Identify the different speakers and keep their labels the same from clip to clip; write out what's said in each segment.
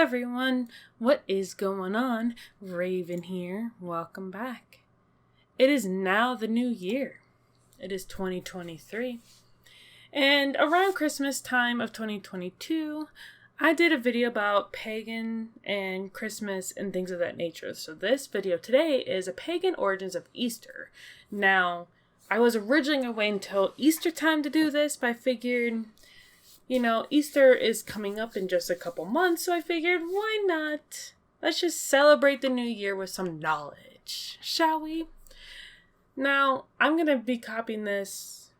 Speaker 1: everyone, what is going on? Raven here, welcome back. It is now the new year. It is 2023. And around Christmas time of 2022, I did a video about pagan and Christmas and things of that nature. So this video today is a pagan origins of Easter. Now, I was originally going to wait until Easter time to do this, but I figured, Easter is coming up in just a couple months, so I figured, why not? Let's just celebrate the new year with some knowledge, shall we? Now, I'm going to be copying this,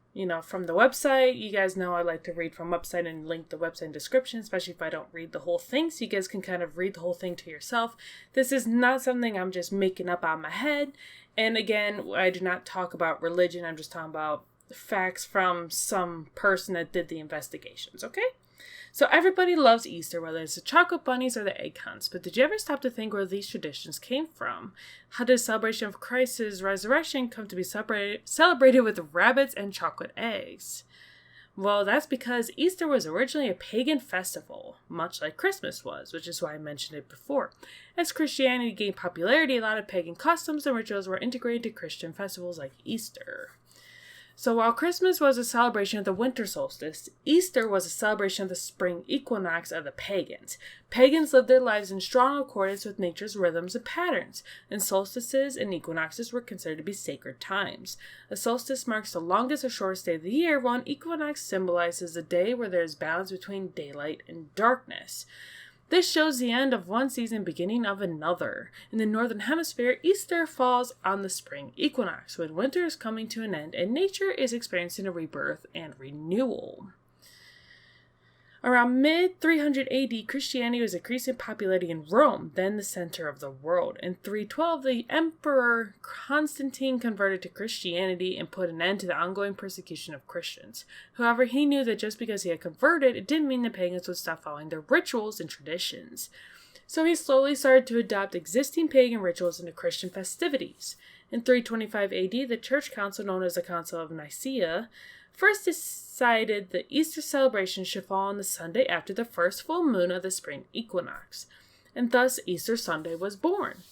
Speaker 1: from the website. You guys know I like to read from website and link the website in description, especially if I don't read the whole thing, so you guys can kind of read the whole thing to yourself. This is not something I'm just making up out of my head. And again, I do not talk about religion. I'm just talking about facts from some person that did the investigations, okay? So everybody loves Easter, whether it's the chocolate bunnies or the egg hunts. But did you ever stop to think where these traditions came from? How did the celebration of Christ's resurrection come to be celebrated with rabbits and chocolate eggs? Well, that's because Easter was originally a pagan festival, much like Christmas was, which is why I mentioned it before. As Christianity gained popularity, a lot of pagan customs and rituals were integrated to Christian festivals like Easter. So while Christmas was a celebration of the winter solstice, Easter was a celebration of the spring equinox of the pagans. Pagans lived their lives in strong accordance with nature's rhythms and patterns, and solstices and equinoxes were considered to be sacred times. A solstice marks the longest or shortest day of the year, while an equinox symbolizes a day where there is balance between daylight and darkness. This shows the end of one season, beginning of another. In the northern hemisphere, Easter falls on the spring equinox, when winter is coming to an end and nature is experiencing a rebirth and renewal. Around mid-300 AD, Christianity was increasing popularity in Rome, then the center of the world. In 312, the Emperor Constantine converted to Christianity and put an end to the ongoing persecution of Christians. However, he knew that just because he had converted, it didn't mean the pagans would stop following their rituals and traditions. So he slowly started to adopt existing pagan rituals into Christian festivities. In 325 AD, the church council, known as the Council of Nicaea, first decided the Easter celebration should fall on the Sunday after the first full moon of the spring equinox, and thus Easter Sunday was born.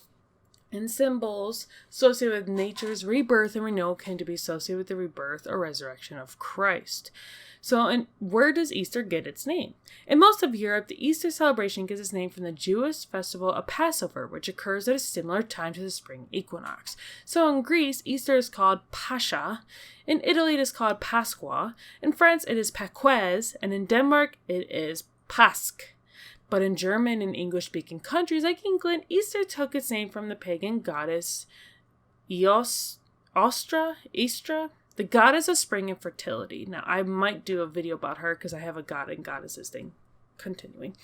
Speaker 1: And symbols associated with nature's rebirth and renewal came to be associated with the rebirth or resurrection of Christ. So, where does Easter get its name? In most of Europe, the Easter celebration gets its name from the Jewish festival of Passover, which occurs at a similar time to the spring equinox. So in Greece, Easter is called Pascha. In Italy, it is called Pasqua. In France, it is Paques. And in Denmark, it is Pâsques. But in German and English-speaking countries like England, Easter took its name from the pagan goddess Istra, the goddess of spring and fertility. Now, I might do a video about her because I have a god and goddesses thing. Continuing.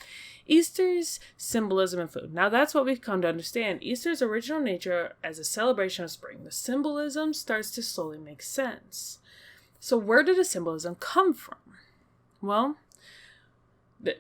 Speaker 1: Easter's symbolism and food. Now, that's what we've come to understand. Easter's original nature as a celebration of spring. The symbolism starts to slowly make sense. So where did the symbolism come from? Well,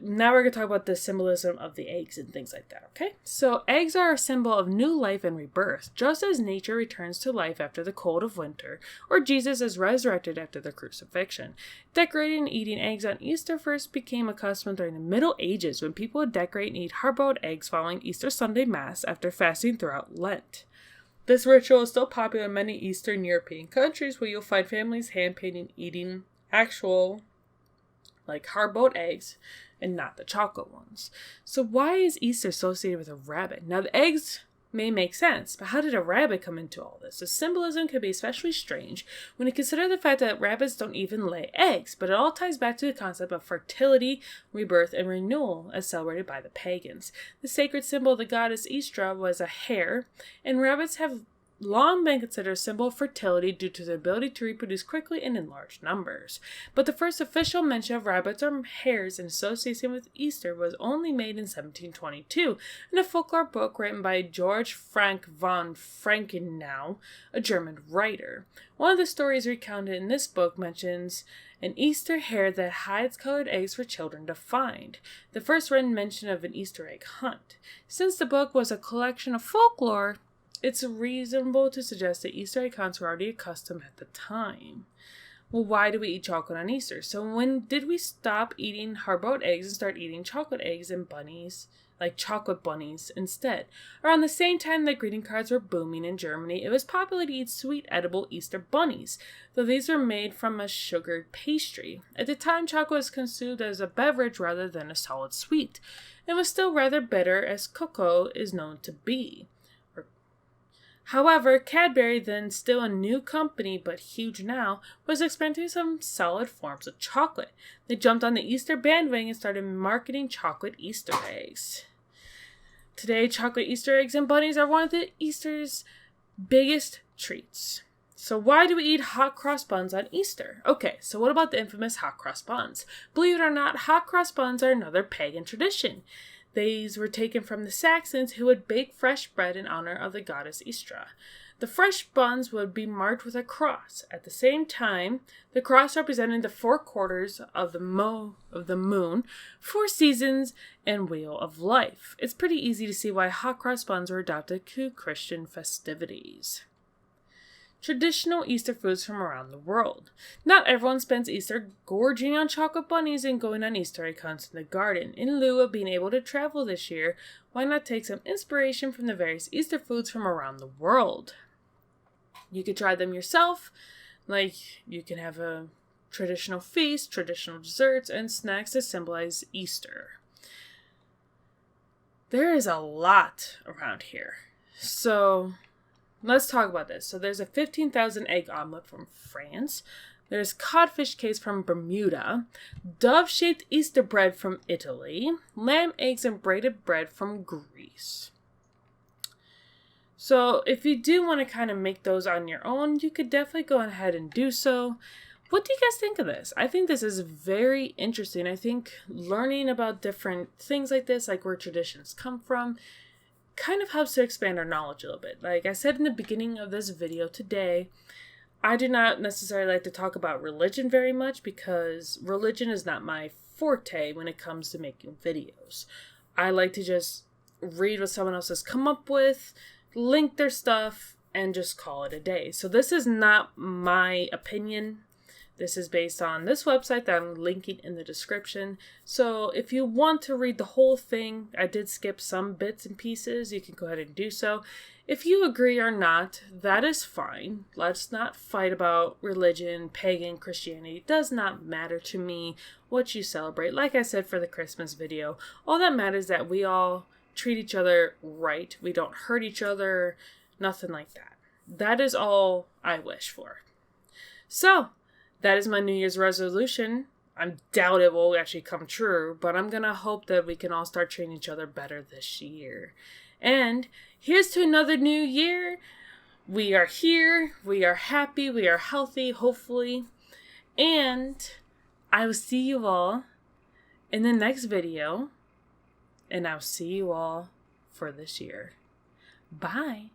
Speaker 1: now we're going to talk about the symbolism of the eggs and things like that, okay? So eggs are a symbol of new life and rebirth, just as nature returns to life after the cold of winter, or Jesus is resurrected after the crucifixion. Decorating and eating eggs on Easter first became a custom during the Middle Ages, when people would decorate and eat hard-boiled eggs following Easter Sunday Mass after fasting throughout Lent. This ritual is still popular in many Eastern European countries, where you'll find families hand-painting eating actual, hard-boiled eggs, and not the chocolate ones. So why is Easter associated with a rabbit? Now, the eggs may make sense, but how did a rabbit come into all this? The symbolism can be especially strange when you consider the fact that rabbits don't even lay eggs, but it all ties back to the concept of fertility, rebirth, and renewal as celebrated by the pagans. The sacred symbol of the goddess Istra was a hare, and rabbits have long been considered a symbol of fertility due to their ability to reproduce quickly and in large numbers. But the first official mention of rabbits or hares in association with Easter was only made in 1722 in a folklore book written by George Frank von Frankenau, a German writer. One of the stories recounted in this book mentions an Easter hare that hides colored eggs for children to find. The first written mention of an Easter egg hunt. Since the book was a collection of folklore, it's reasonable to suggest that Easter egg hunts were already a custom at the time. Well, why do we eat chocolate on Easter? So when did we stop eating hard-boiled eggs and start eating chocolate eggs and bunnies, like chocolate bunnies instead? Around the same time that greeting cards were booming in Germany, it was popular to eat sweet edible Easter bunnies, though these were made from a sugared pastry. At the time, chocolate was consumed as a beverage rather than a solid sweet, and was still rather bitter as cocoa is known to be. However, Cadbury, then still a new company but huge now, was experimenting some solid forms of chocolate. They jumped on the Easter bandwagon and started marketing chocolate Easter eggs. Today, chocolate Easter eggs and bunnies are one of the Easter's biggest treats. So why do we eat hot cross buns on Easter? Okay, so what about the infamous hot cross buns? Believe it or not, hot cross buns are another pagan tradition. These were taken from the Saxons, who would bake fresh bread in honor of the goddess Istra. The fresh buns would be marked with a cross. At the same time, the cross represented the 4 quarters of the moon, 4 seasons, and wheel of life. It's pretty easy to see why hot cross buns were adopted to Christian festivities. Traditional Easter foods from around the world. Not everyone spends Easter gorging on chocolate bunnies and going on Easter egg hunts in the garden. In lieu of being able to travel this year, why not take some inspiration from the various Easter foods from around the world? You could try them yourself, like you can have a traditional feast, traditional desserts, and snacks to symbolize Easter. There is a lot around here, so let's talk about this. So there's a 15,000 egg omelet from France. There's codfish cakes from Bermuda. Dove-shaped Easter bread from Italy. Lamb eggs and braided bread from Greece. So if you do want to kind of make those on your own, you could definitely go ahead and do so. What do you guys think of this? I think this is very interesting. I think learning about different things like this, like where traditions come from, kind of helps to expand our knowledge a little bit. Like I said in the beginning of this video today, I do not necessarily like to talk about religion very much because religion is not my forte when it comes to making videos. I like to just read what someone else has come up with, link their stuff, and just call it a day. So this is not my opinion. This is based on this website that I'm linking in the description. So if you want to read the whole thing, I did skip some bits and pieces. You can go ahead and do so. If you agree or not, that is fine. Let's not fight about religion, pagan, Christianity. It does not matter to me what you celebrate. Like I said for the Christmas video, all that matters is that we all treat each other right. We don't hurt each other. Nothing like that. That is all I wish for. So that is my New Year's resolution. I doubt it will actually come true, but I'm going to hope that we can all start treating each other better this year. And here's to another new year. We are here. We are happy. We are healthy, hopefully. And I will see you all in the next video. And I'll see you all for this year. Bye.